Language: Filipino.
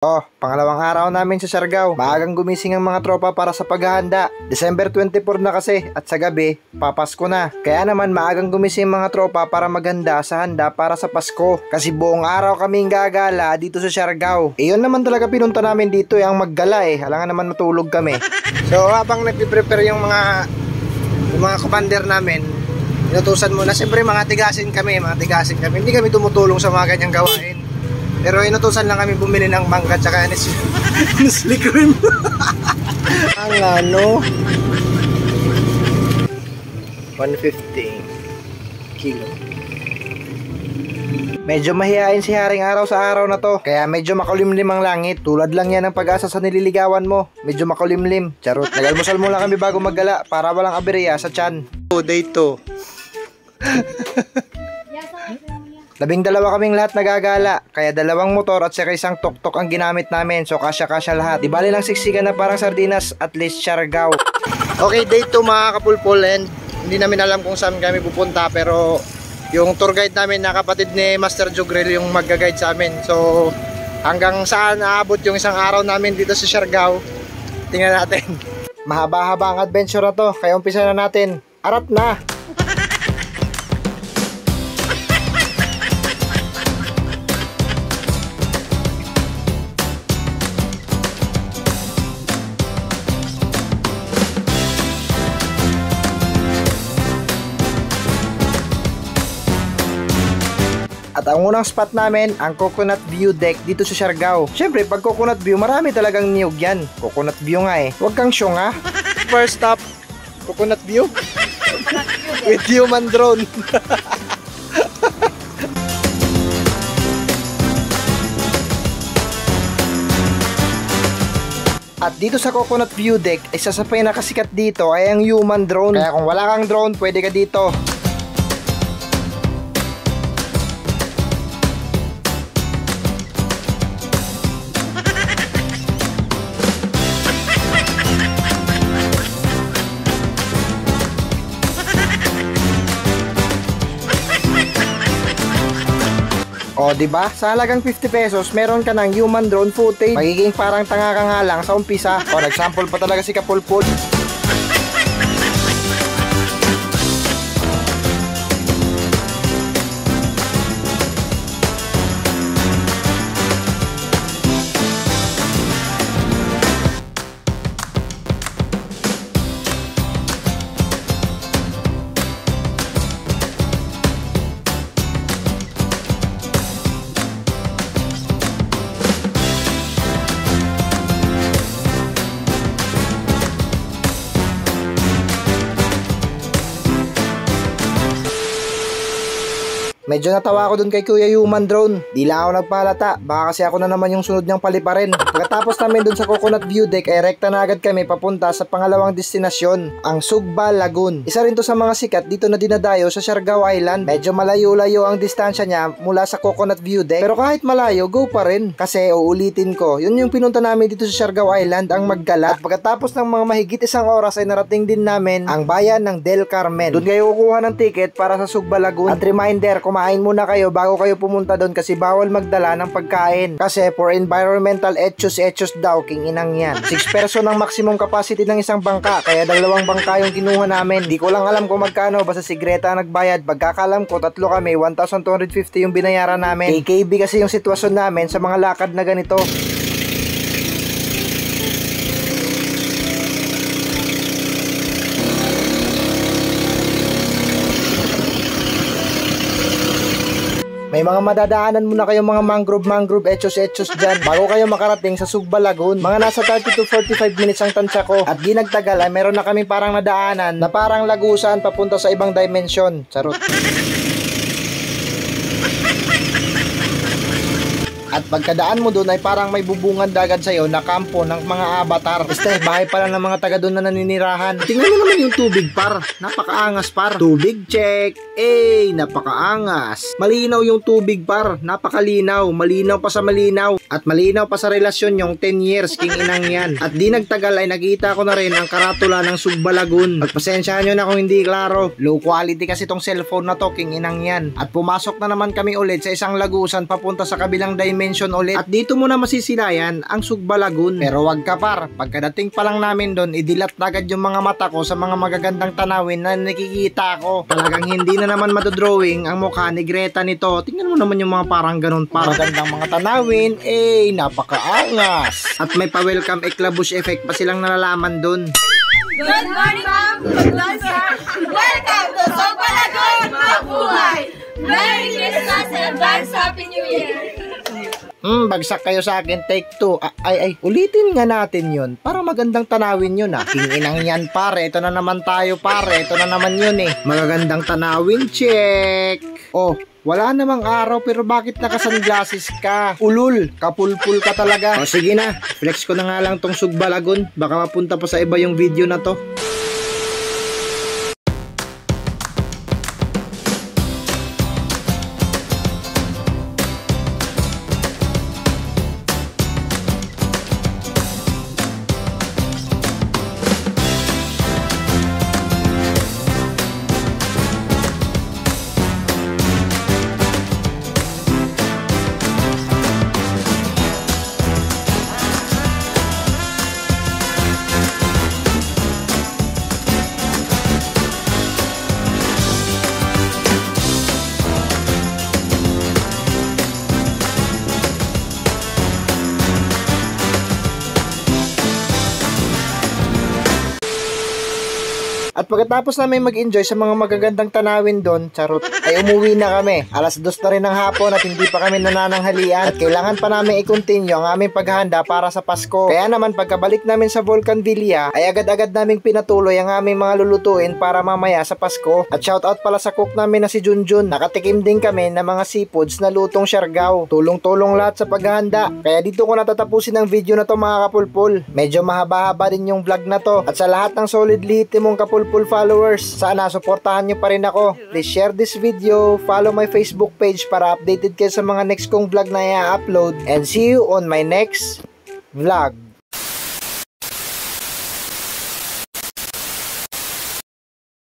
Oh, pangalawang araw namin sa Siargao. Maagang gumising ang mga tropa para sa paghahanda. December 24 na kasi at sa gabi, papasko na. Kaya naman maagang gumising mga tropa para maghanda sa handa para sa Pasko. Kasi buong araw kaming gagala dito sa Siargao. Yun naman talaga pinunta namin dito ang maggala Halangan naman matulog kami. So habang nagpiprepare yung mga commander namin, inutusan muna. Siyempre mga tigasin kami. Hindi kami tumutulong sa mga ganyang gawain. Pero inutusan lang kami bumili ng mangga tsaka Nestle cream. Ang 150 kilo. Medyo mahihain si Haring Araw sa araw na to. Kaya medyo makulimlim ang langit. Tulad lang yan ng pag-asa sa nililigawan mo. Medyo makulimlim. Charot. Nagalmusal muna kami bago maggala para walang aberya sa tiyan. Day 2. 12 kaming lahat nagagala, kaya 2 motor at saka 1 tuk-tuk ang ginamit namin, so kasya-kasya lahat. Di bali lang siksikan na parang sardinas, at least Siargao. Okay, day 2 mga kapulpol, and hindi namin alam kung saan kami pupunta, pero yung tour guide namin na kapatid ni Master Jogrel yung magga-guide sa amin. So hanggang saan aabot yung isang araw namin dito sa Siargao, tingnan natin. Mahaba-haba ang adventure na to, kaya umpisa na natin. Arat na! At ang unang spot namin, ang Coconut View Deck dito sa Siargao. Siyempre, pag Coconut View, marami talagang niyog yan. Coconut View nga Huwag kang syong First stop, Coconut View. With human drone. At dito sa Coconut View Deck, isa sa pinakasikat dito ay ang human drone. Kaya kung wala kang drone, pwede ka dito. O, diba? Sa halagang 50 pesos, meron ka ng human drone footage. Magiging parang tanga ka nga lang sa umpisa. O, nagsample pa talaga si Kapulpul. Medyo natawa ako dun kay Kuya Human Drone. Di lang ako nagpalata, baka kasi ako na naman yung sunod niyang paliparin. Pagkatapos namin dun sa Coconut View Deck ay rekta na agad kami papunta sa pangalawang destinasyon, ang Sugba Lagoon. Isa rin to sa mga sikat dito na dinadayo sa Siargao Island. Medyo malayo-layo ang distansya niya mula sa Coconut View Deck, pero kahit malayo, go pa rin. Kasi uulitin ko, yun yung pinunta namin dito sa Siargao Island, ang Maggala. At pagkatapos ng mga mahigit 1 oras ay narating din namin ang bayan ng Del Carmen. Doon kayo kukuha ng ticket para sa Sugba Lagoon. At reminder, kumain muna kayo bago kayo pumunta doon kasi bawal magdala ng pagkain. Kasi for environmental etos daw, king inang yan. 6 person ang maximum capacity ng isang bangka, kaya 2 bangka yung kinuha namin. Di ko lang alam kung magkano, basta si Greta ang nagbayad. Pagkakalam ko, 3 kami, 1,250 yung binayaran namin. AKB kasi yung sitwasyon namin sa mga lakad na ganito. May mga madadaanan muna kayong mga mangrove etos dyan bago kayo makarating sa Sugba Lagoon. Mga nasa 30 to 45 minutes ang tansya ko. At di nagtagal ay meron na kami parang nadaanan na parang lagusan papunta sa ibang dimension. Charot. At pagkadaan mo doon ay parang may bubungan dagat sa'yo na kampo ng mga avatar. Basta bahay pala ng mga taga doon na naninirahan. Tingnan mo naman yung tubig par. Napakaangas par. Tubig check. Napakaangas. Malinaw yung tubig par. Napakalinaw. Malinaw pa sa malinaw. At malinaw pa sa relasyon yung 10 years king inang yan. At di nagtagal ay nakita ko na rin ang karatula ng Sugba Lagoon. Pagpasensyahan nyo na kung hindi klaro. Low quality kasi tong cellphone na to king inang yan. At pumasok na naman kami ulit sa isang lagusan papunta sa kabilang dimension. mention ulit. At dito mo na masisilayan ang Sugba Lagoon. Pero wag ka par, pagkadating pa lang namin doon, idilat na agad yung mga mata ko sa mga magagandang tanawin na nakikita ko. Talagang hindi na naman madodrawing ang mukha ni Greta nito. Tingnan mo naman yung mga parang ganun, parang magandang mga tanawin, napakaangas. At may pa-welcome eklabush effect pa silang nalalaman doon. Good morning, ma'am! Good morning, sir! Welcome to Sugba Lagoon, Mabuhay! Merry Christmas and advance Happy New Year! Bagsak kayo sa akin, take 2. Ulitin nga natin yun. Para magandang tanawin yun Kinginang yan pare, ito na naman tayo pare, ito na naman yun Magagandang tanawin, check! Oh, wala namang araw pero bakit naka-sunglasses ka? Ulul, kapulpul ka talaga. O sige na, flex ko na nga lang tong Sugba Lagoon. Baka mapunta pa sa iba yung video na to. At pagkatapos namin mag-enjoy sa mga magagandang tanawin doon, charot, ay umuwi na kami. Alas 2 na rin ng hapon at hindi pa kami nanananghalian at kailangan pa namin i-continue ang aming paghahanda para sa Pasko. Kaya naman pagkabalik namin sa Volcan Villa ay agad-agad naming pinatuloy ang aming mga lulutuin para mamaya sa Pasko. At shoutout pala sa cook namin na si Junjun. Nakatikim din kami ng mga seafoods na lutong siargao. Tulong-tulong lahat sa paghahanda. Kaya dito ko natatapusin ang video na to mga kapulpul. Medyo mahaba-haba din yung vlog na to. At sa lahat ng solid lihitimong kapulpul followers, sana suportahan nyo pa rin ako. Please share this video, follow my Facebook page para updated kayo sa mga next kong vlog na i-upload, and see you on my next vlog.